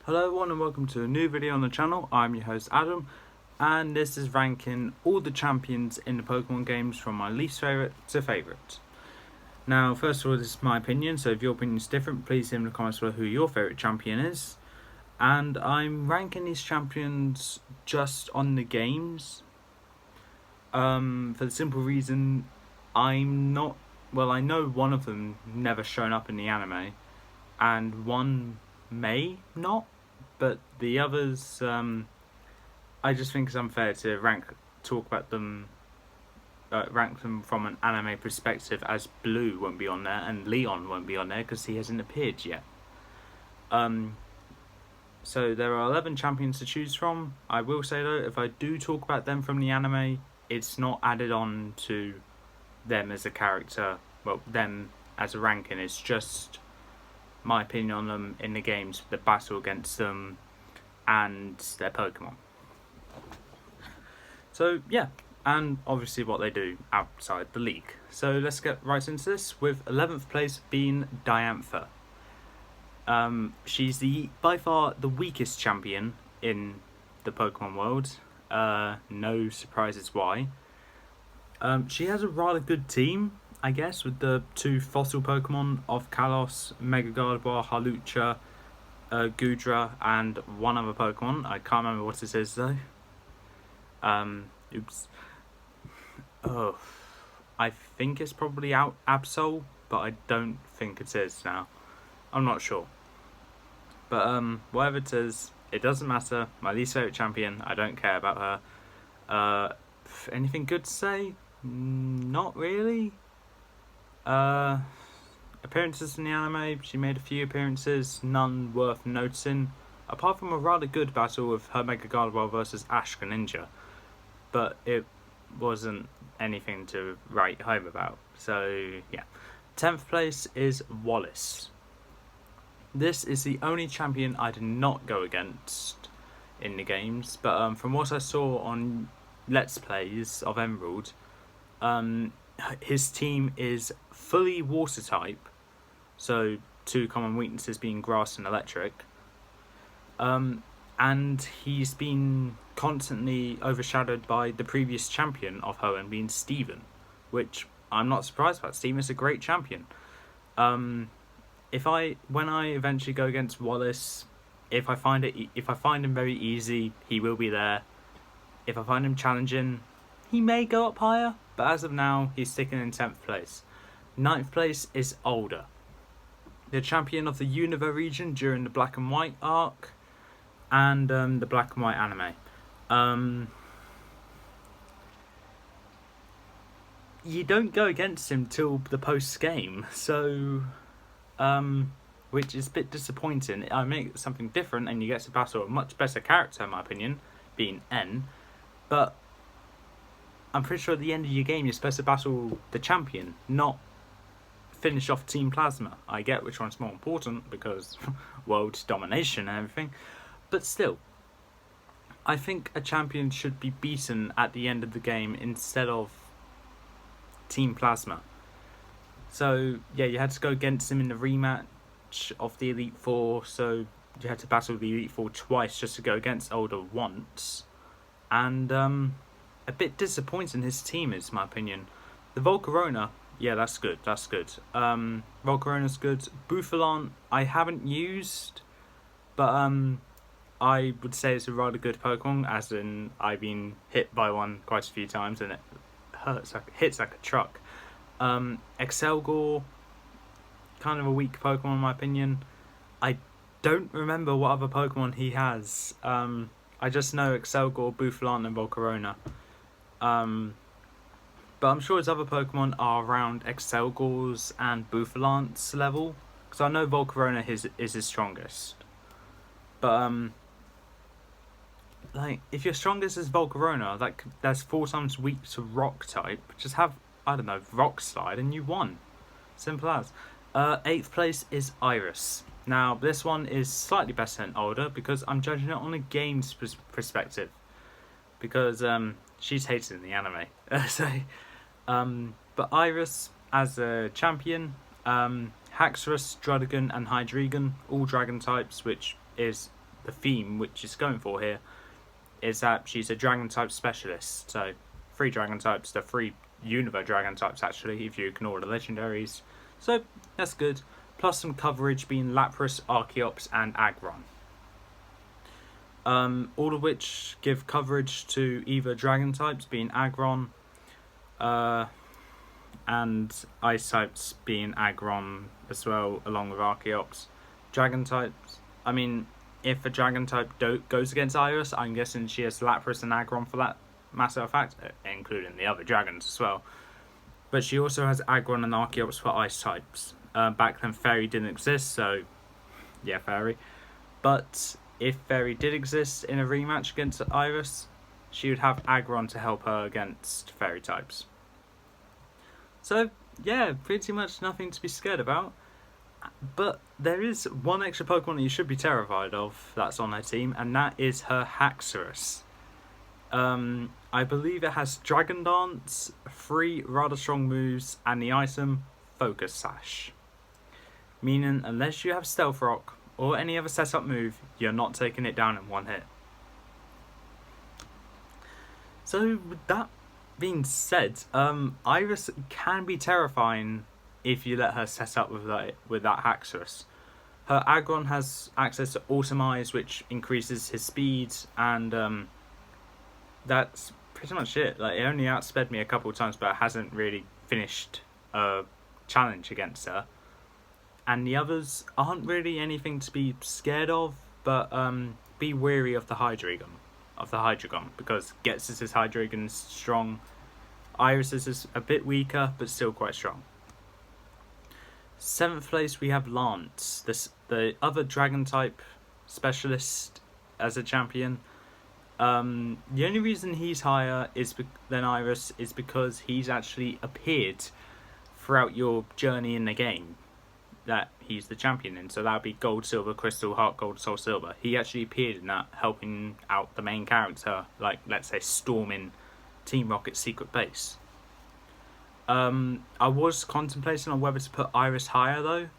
Hello everyone and welcome to a new video on the channel. I'm your host Adam, and this is ranking all the champions in the Pokemon games from my least favourite to favourite. Now first of all, this is my opinion, so if your opinion is different, please leave in the comments below who your favourite champion is. And I'm ranking these champions just on the games, for the simple reason I know one of them never shown up in the anime, and one may not. But the others, I just think it's unfair to rank them from an anime perspective, as Blue won't be on there and Leon won't be on there because he hasn't appeared yet. So there are 11 champions to choose from. I will say though, if I do talk about them from the anime, it's not added on to them as a character, them as a ranking. It's just my opinion on them in the games, the battle against them, and their Pokemon. So yeah, and obviously what they do outside the league. So let's get right into this, with 11th place being Diantha. She's by far the weakest champion in the Pokemon world. No surprises why. She has a rather good team, I guess, with the two fossil Pokemon of Kalos, Mega Gardevoir, Hawlucha, Goodra, and one other Pokemon. I can't remember what it is though. Oops. Oh, I think it's probably Absol, but I don't think it is now. I'm not sure. But whatever it is, it doesn't matter. My least favourite champion. I don't care about her. Anything good to say? Not really. Appearances in the anime, she made a few appearances, none worth noticing, apart from a rather good battle with her Mega Gardevoir versus Ash Greninja, but it wasn't anything to write home about. So yeah, 10th place is Wallace. This is the only champion I did not go against in the games, but from what I saw on Let's Plays of Emerald, his team is fully water type, so two common weaknesses being grass and electric, and he's been constantly overshadowed by the previous champion of Hoenn being Steven, which I'm not surprised about. Steven is a great champion. When I eventually go against Wallace, if I find him very easy, he will be there. If I find him challenging, he may go up higher, but as of now, he's sticking in 10th place. 9th place is Alder, the champion of the Unova region during the Black and White arc and the Black and White anime. You don't go against him till the post-game, so which is a bit disappointing. I make something different and you get to battle a much better character, in my opinion, being N, but I'm pretty sure at the end of your game you're supposed to battle the champion, not finish off Team Plasma. I get which one's more important because world domination and everything, but still, I think a champion should be beaten at the end of the game instead of Team Plasma. So yeah, you had to go against him in the rematch of the Elite Four, so you had to battle the Elite Four twice just to go against Alder once, and a bit disappointing his team is, in my opinion. The Volcarona, yeah, that's good. Volcarona's good. Bouffalant, I haven't used, but I would say it's a rather good Pokemon, as in I've been hit by one quite a few times and it hits like a truck. Excelgor, kind of a weak Pokemon in my opinion. I don't remember what other Pokemon he has. I just know Excelgor, Bouffalant, and Volcarona. But I'm sure his other Pokemon are around Excelgor's and Bouffalant's level, because I know Volcarona is his strongest. But if your strongest is Volcarona, that's 4 times weak to Rock type, just have, I don't know, Rock Slide and you won. Simple as. 8th place is Iris. Now this one is slightly better than Alder because I'm judging it on a game's perspective, because she's hated in the anime. But Iris as a champion, Haxorus, Druddigon and Hydreigon, all dragon types, which is the theme which is going for here is that she's a dragon type specialist. So 3 dragon types, the 3 Unova dragon types actually, if you ignore the legendaries. So that's good. Plus some coverage being Lapras, Archeops, and Aggron. All of which give coverage to either dragon types, being Aggron, and ice types, being Aggron as well, along with Archeops. Dragon types, I mean, if a dragon type goes against Iris, I'm guessing she has Lapras and Aggron for that matter of fact, including the other dragons as well. But she also has Aggron and Archeops for ice types. Back then Fairy didn't exist, so yeah, Fairy. But if Fairy did exist in a rematch against Iris, she would have Aggron to help her against Fairy types. So yeah, pretty much nothing to be scared about. But there is one extra Pokemon that you should be terrified of that's on her team, and that is her Haxorus. I believe it has Dragon Dance, 3 rather strong moves, and the item Focus Sash. Meaning, unless you have Stealth Rock or any other setup move, you're not taking it down in one hit. So, with that being said, Iris can be terrifying if you let her set up with that Haxorus. Her Aggron has access to Automize, which increases his speed, and that's pretty much it. Like, it only outsped me a couple of times, but it hasn't really finished a challenge against her. And the others aren't really anything to be scared of, but be wary of the Hydreigon, because Ghetsis' Hydreigon is strong. Iris's is a bit weaker, but still quite strong. 7th place we have Lance, the other dragon type specialist as a champion. The only reason he's higher than Iris is because he's actually appeared throughout your journey in the game that he's the champion in. So that would be Gold, Silver, Crystal, Heart, Gold, Soul, Silver. He actually appeared in that, helping out the main character, like, let's say, storming Team Rocket's secret base. I was contemplating on whether to put Iris higher though,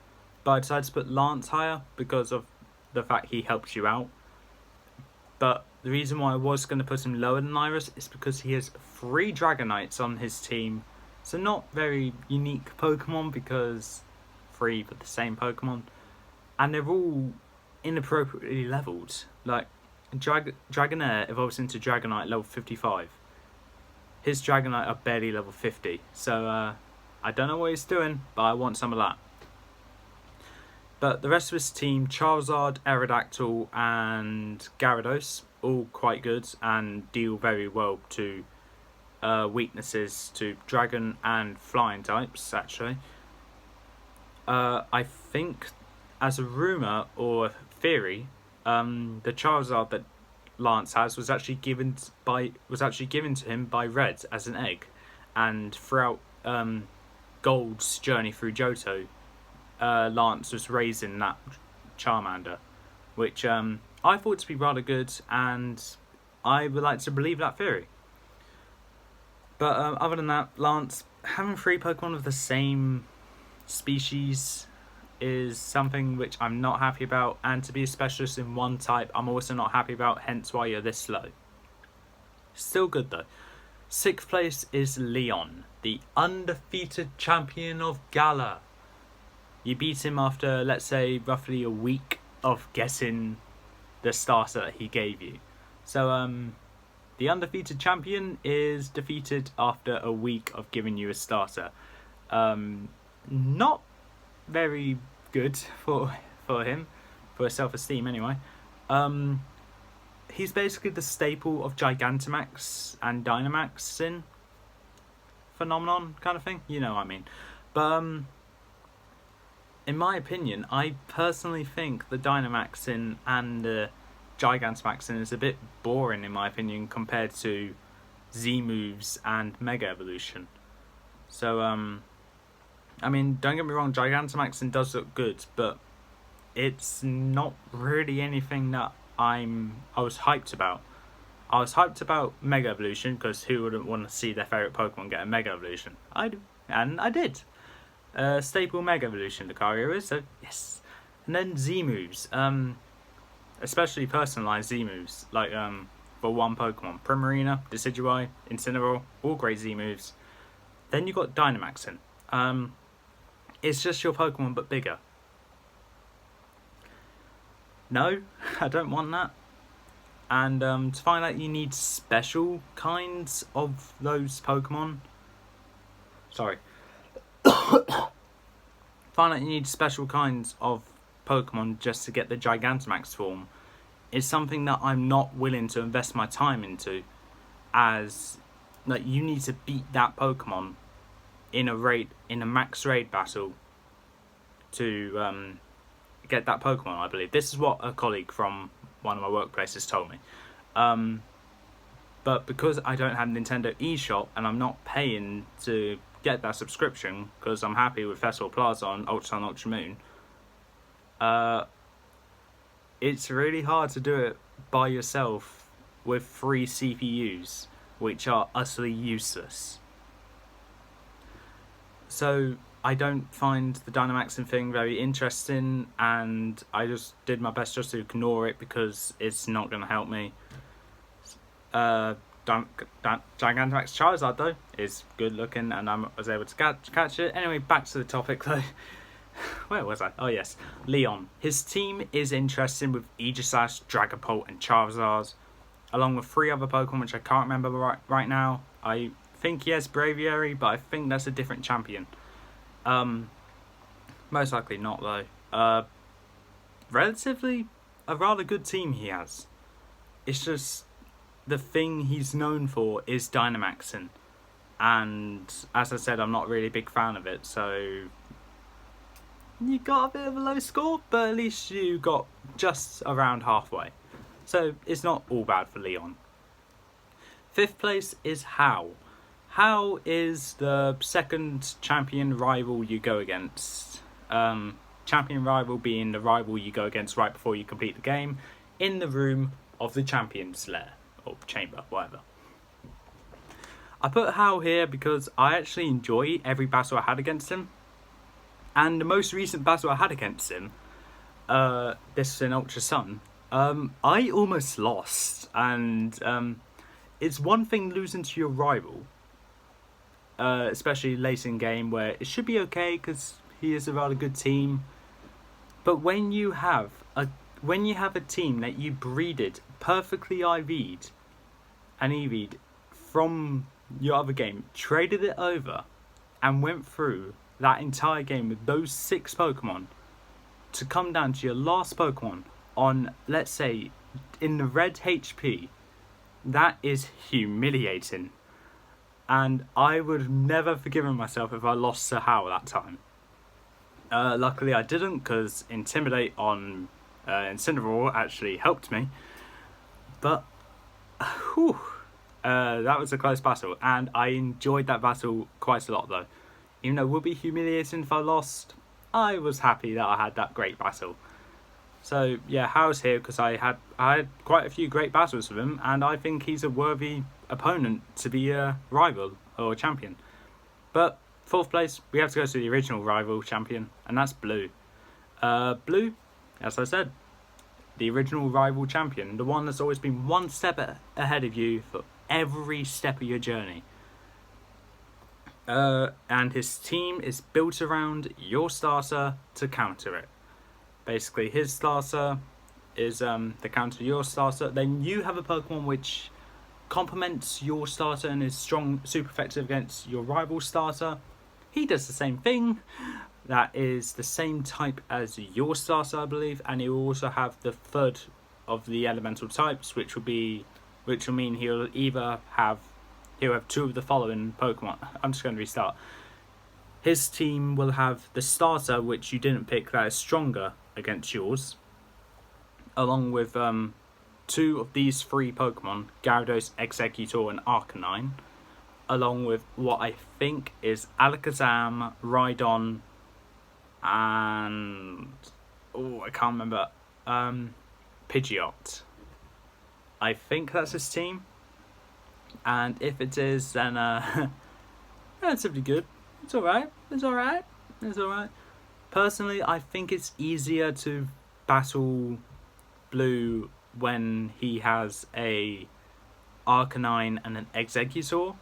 but I decided to put Lance higher because of the fact he helps you out. But the reason why I was going to put him lower than Iris is because he has 3 Dragonites on his team. So not very unique Pokemon, because 3 but the same Pokemon. And they're all inappropriately leveled. Like, Dragonair evolves into Dragonite level 55. His Dragonite are barely level 50. So I don't know what he's doing, but I want some of that. But the rest of his team, Charizard, Aerodactyl and Gyarados, all quite good and deal very well to weaknesses to Dragon and Flying types, actually. I think, as a rumour or theory, the Charizard that Lance has was actually given to him by Red as an egg, and throughout Gold's journey through Johto, Lance was raising that Charmander, which I thought to be rather good, and I would like to believe that theory. But other than that, Lance having 3 Pokemon of the same species is something which I'm not happy about, and to be a specialist in one type I'm also not happy about, hence why you're this low. Still good though. 6th place is Leon, the undefeated champion of Galar. You beat him after, let's say, roughly a week of guessing the starter that he gave you. So the undefeated champion is defeated after a week of giving you a starter. Not very good for him, for his self-esteem anyway. He's basically the staple of Gigantamax and Dynamaxing phenomenon kind of thing, you know what I mean. But in my opinion, I personally think the Dynamaxing and the Gigantamaxing is a bit boring in my opinion compared to Z moves and Mega Evolution. So I mean, don't get me wrong, Gigantamaxing does look good, but it's not really anything that I was hyped about. I was hyped about Mega Evolution, because who wouldn't want to see their favourite Pokemon get a Mega Evolution? I do, and I did. Staple Mega Evolution, Lucario is, so yes. And then Z moves. especially personalized Z moves, like for one Pokemon. Primarina, Decidueye, Incineroar, all great Z moves. Then you got Dynamaxing. It's just your Pokemon but bigger. No, I don't want that. And to find out you need special kinds of those Pokemon. Sorry. Find out you need special kinds of Pokemon just to get the Gigantamax form is something that I'm not willing to invest my time into, as like you need to beat that Pokemon in a max raid battle to get that Pokemon, I believe. This is what a colleague from one of my workplaces told me. But because I don't have Nintendo eShop and I'm not paying to get that subscription because I'm happy with Festival Plaza on Ultra Sun, Ultra Moon, it's really hard to do it by yourself with free CPUs, which are utterly useless. So I don't find the Dynamaxing thing very interesting, and I just did my best just to ignore it because it's not going to help me. Gigantamax Charizard though is good looking, and I was able to catch it. Anyway, back to the topic though. Where was I? Oh yes, Leon. His team is interesting with Aegislash, Dragapult and Charizard, along with 3 other Pokemon which I can't remember right now. I think he has Braviary, but I think that's a different champion. Most likely not though. Relatively a rather good team he has. It's just the thing he's known for is Dynamaxing, and as I said, I'm not really a big fan of it, so you got a bit of a low score, but at least you got just around halfway, so it's not all bad for Leon. 5th place is How. How is the second champion rival you go against. Champion rival being the rival you go against right before you complete the game in the room of the champion's lair or chamber, whatever. I put How here because I actually enjoy every battle I had against him, and the most recent battle I had against him, this is in Ultra Sun, I almost lost, and it's one thing losing to your rival, especially late in game where it should be okay because he is a rather good team, but when you have a team that you breeded perfectly IV'd and EV'd from your other game, traded it over and went through that entire game with those 6 Pokemon to come down to your last Pokemon on, let's say, in the red HP, that is humiliating. And I would have never forgiven myself if I lost to How that time. Luckily I didn't, because Intimidate on Incineroar actually helped me. But, that was a close battle, and I enjoyed that battle quite a lot though. Even though it would be humiliating if I lost, I was happy that I had that great battle. So yeah, How's here because I had quite a few great battles with him, and I think he's a worthy opponent to be a rival or a champion. But 4th place, we have to go to the original rival champion, and that's Blue. Blue, as I said, the original rival champion, the one that's always been one step ahead of you for every step of your journey. And his team is built around your starter to counter it. Basically, his starter is the counter to your starter. Then you have a Pokemon which complements your starter and is strong, super effective against your rival starter. He does the same thing. That is the same type as your starter, I believe, and he will also have the 3rd of the elemental types, which will mean he'll have 2 of the following Pokemon. I'm just going to restart. His team will have the starter, which you didn't pick, that is stronger against yours, along with 2 of these 3 Pokemon, Gyarados, Exeggutor and Arcanine, along with what I think is Alakazam, Rhydon, and I can't remember, Pidgeot. I think that's his team, and if it is, then relatively good. It's alright. Personally, I think it's easier to battle blue when he has a Arcanine and an Exeggutor.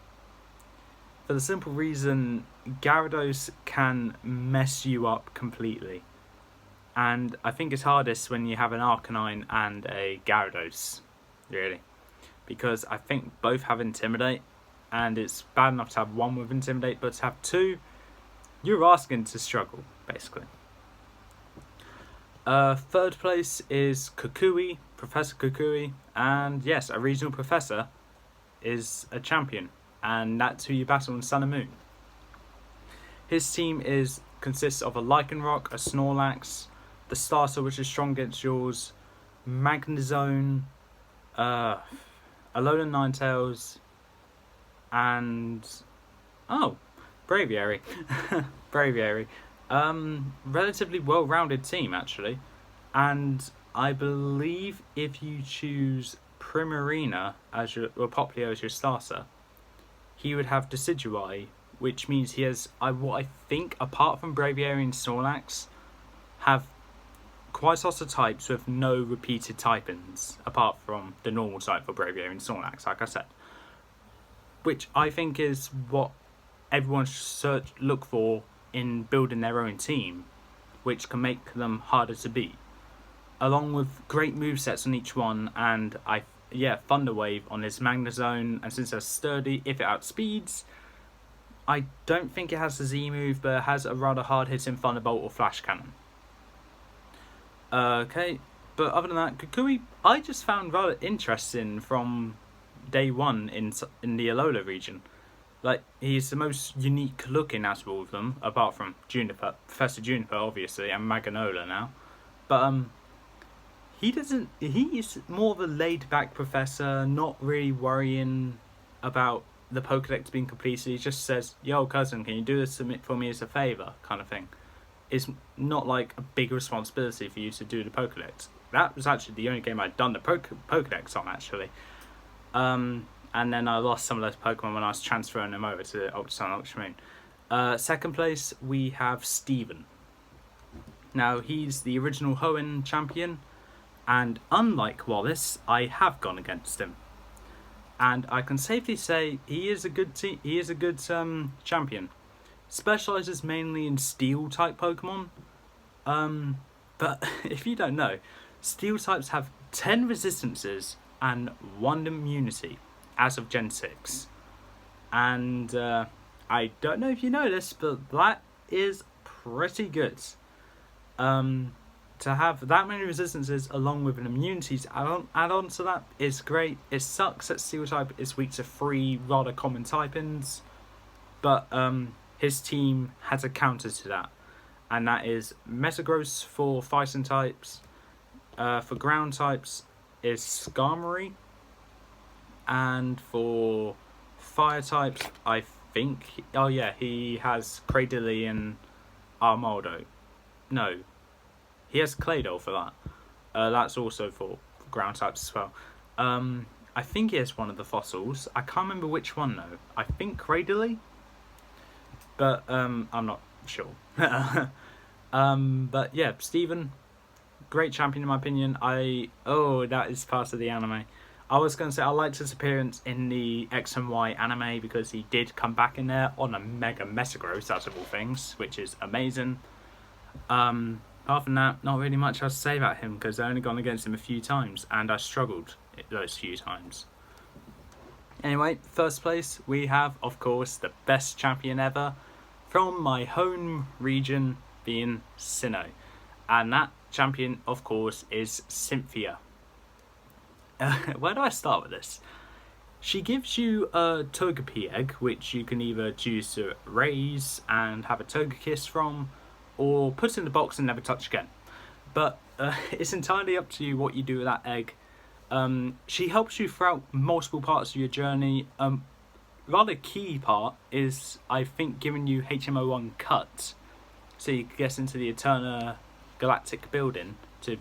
For the simple reason, Gyarados can mess you up completely. And I think it's hardest when you have an Arcanine and a Gyarados, really. Because I think both have Intimidate, and it's bad enough to have one with Intimidate, but to have two, you're asking to struggle, basically. Third place is Kukui, Professor Kukui, and yes, a regional professor is a champion, and that's who you battle in Sun and Moon. His team consists of a Lycanroc, a Snorlax, the starter which is strong against yours, Magnezone, Alolan Ninetales, and Braviary. Braviary. Relatively well-rounded team actually, and I believe if you choose Primarina as or Popplio as your starter, he would have Decidueye, which means he has what I think, apart from Braviary and Snorlax, have quite lots of types with no repeated typings, apart from the normal type for Braviary and Snorlax, like I said. Which I think is what everyone should look for in building their own team, which can make them harder to beat. Along with great movesets on each one, and Thunder Wave on his Magnezone, and since it's sturdy, if it outspeeds, I don't think it has a Z move, but it has a rather hard hitting Thunderbolt or Flash Cannon. Okay, but other than that, Kukui I just found rather interesting from day one in the Alola region. Like, he's the most unique looking out of all of them, apart from Juniper, Professor Juniper obviously, and Maganola now. But he's more of a laid back professor, not really worrying about the Pokédex being completed. He just says, "Yo cousin, can you do this for me as a favour?" kind of thing. It's not like a big responsibility for you to do the Pokédex. That was actually the only game I'd done the Pokédex on, actually. And then I lost some of those Pokemon when I was transferring them over to Ultra Sun, Ultra Moon. Second place, we have Steven. Now, he's the original Hoenn champion, and unlike Wallace, I have gone against him. And I can safely say he is a good champion. Specialises mainly in Steel type Pokemon. But if you don't know, Steel types have 10 resistances and 1 immunity as of Gen 6. And I don't know if you know this, but that is pretty good. To have that many resistances along with an immunities add on to that is great. It sucks that Steel type is weak to 3 rather common typings, but his team has a counter to that, and that is Metagross for fighting types. For ground types is Skarmory, and for fire types I think he has Cradily and Armaldo. No, he has Claydol for that. That's also for ground types as well. I think he has one of the fossils. I can't remember which one though. I think Cradily, but I'm not sure. But yeah, Steven, great champion in my opinion. That is part of the anime. I was going to say I liked his appearance in the X and Y anime because he did come back in there on a Mega Metagross out of all things, which is amazing. Apart from that, not really much else to say about him because I only gone against him a few times and I struggled those few times. Anyway, first place we have, of course, the best champion ever from my home region, being Sinnoh. And that champion, of course, is Cynthia. Where do I start with this? She gives you a Togepi egg, which you can either choose to raise and have a Togekiss from, or put in the box and never touch again. But it's entirely up to you what you do with that egg. She helps you throughout multiple parts of your journey. Rather key part is, I think, giving you HMO1 cut, so you can get into the Eterna Galactic building to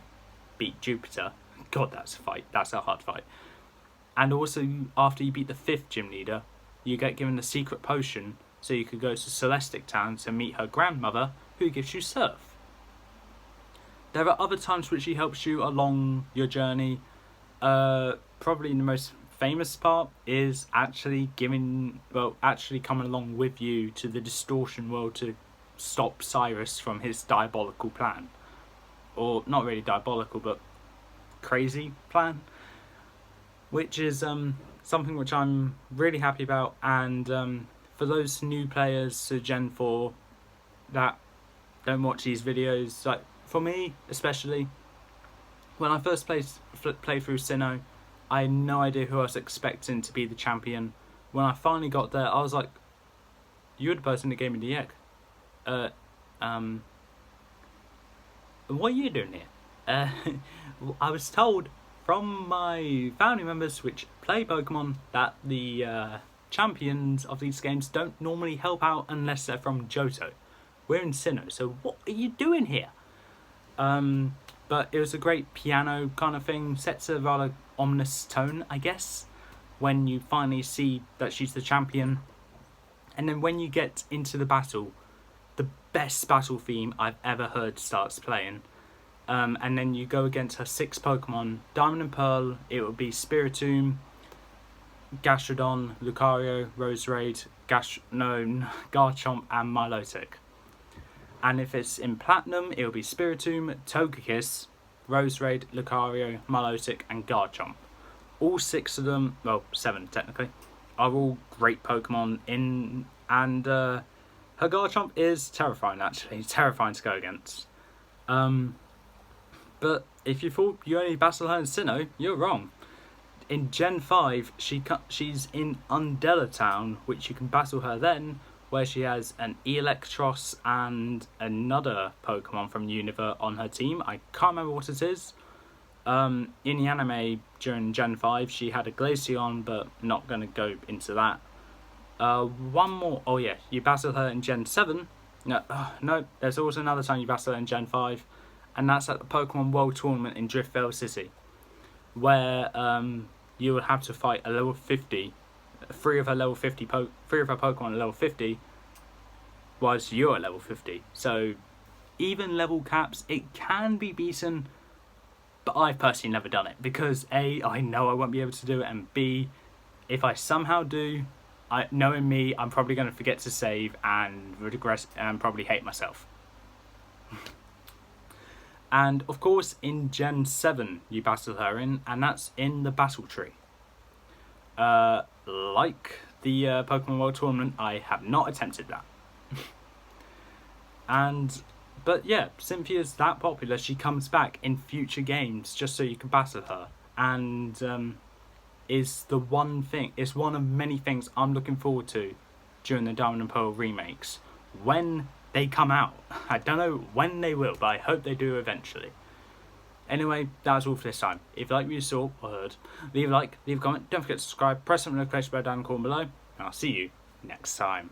beat Jupiter. God, that's a fight. That's a hard fight. And also, after you beat the 5th gym leader, you get given the secret potion, so you could go to Celestic Town to meet her grandmother, who gives you Surf. There are other times which she helps you along your journey. Probably the most famous part is actually coming along with you to the distortion world to stop Cyrus from his diabolical plan. Or not really diabolical, but crazy plan. Which is something which I'm really happy about. And for those new players to Gen 4 that don't watch these videos, like for me especially, when I first played through Sinnoh, I had no idea who I was expecting to be the champion. When I finally got there, I was like, "You're the person that gave me the egg. What are you doing here?" I was told from my family members which play Pokemon that the champions of these games don't normally help out unless they're from Johto. We're in Sinnoh, so what are you doing here? But it was a great piano kind of thing, sets a rather ominous tone, I guess, when you finally see that she's the champion. And then when you get into the battle, the best battle theme I've ever heard starts playing. And then you go against her 6 Pokemon. Diamond and Pearl, it would be Spiritomb, Gastrodon, Lucario, Roserade, Garchomp and Milotic. And if it's in Platinum, it will be Spiritomb, Togekiss, Roserade, Lucario, Milotic and Garchomp. All 6 of them, well 7 technically, are all great Pokemon and her Garchomp is terrifying actually, terrifying to go against. But if you thought you only battle her in Sinnoh, you're wrong. In Gen 5, she's in Undella Town, which you can battle her then, where she has an Electros and another Pokemon from Univert on her team. I can't remember what it is. In the anime during Gen 5, she had a Glaceon, but not going to go into that. One more. Oh yeah, you battle her in Gen 7. No, there's also another time you battle her in Gen 5, and that's at the Pokemon World Tournament in Driftvale City, where you would have to fight a level 50. 3 of her Pokemon at level 50, whilst you're at level 50. So even level caps, it can be beaten, but I've personally never done it because A, I know I won't be able to do it, and B, if I somehow do, knowing me, I'm probably going to forget to save and regress and probably hate myself. And of course in Gen 7 you battle her in, and that's in the battle tree. Like the Pokemon World Tournament, I have not attempted that. But yeah, Cynthia's that popular, she comes back in future games just so you can battle her. And is the one thing, it's one of many things I'm looking forward to during the Diamond and Pearl remakes. When they come out. I don't know when they will, but I hope they do eventually. Anyway, that's all for this time. If you like what you saw or heard, leave a like, leave a comment, don't forget to subscribe, press the notification bell down in the corner below, and I'll see you next time.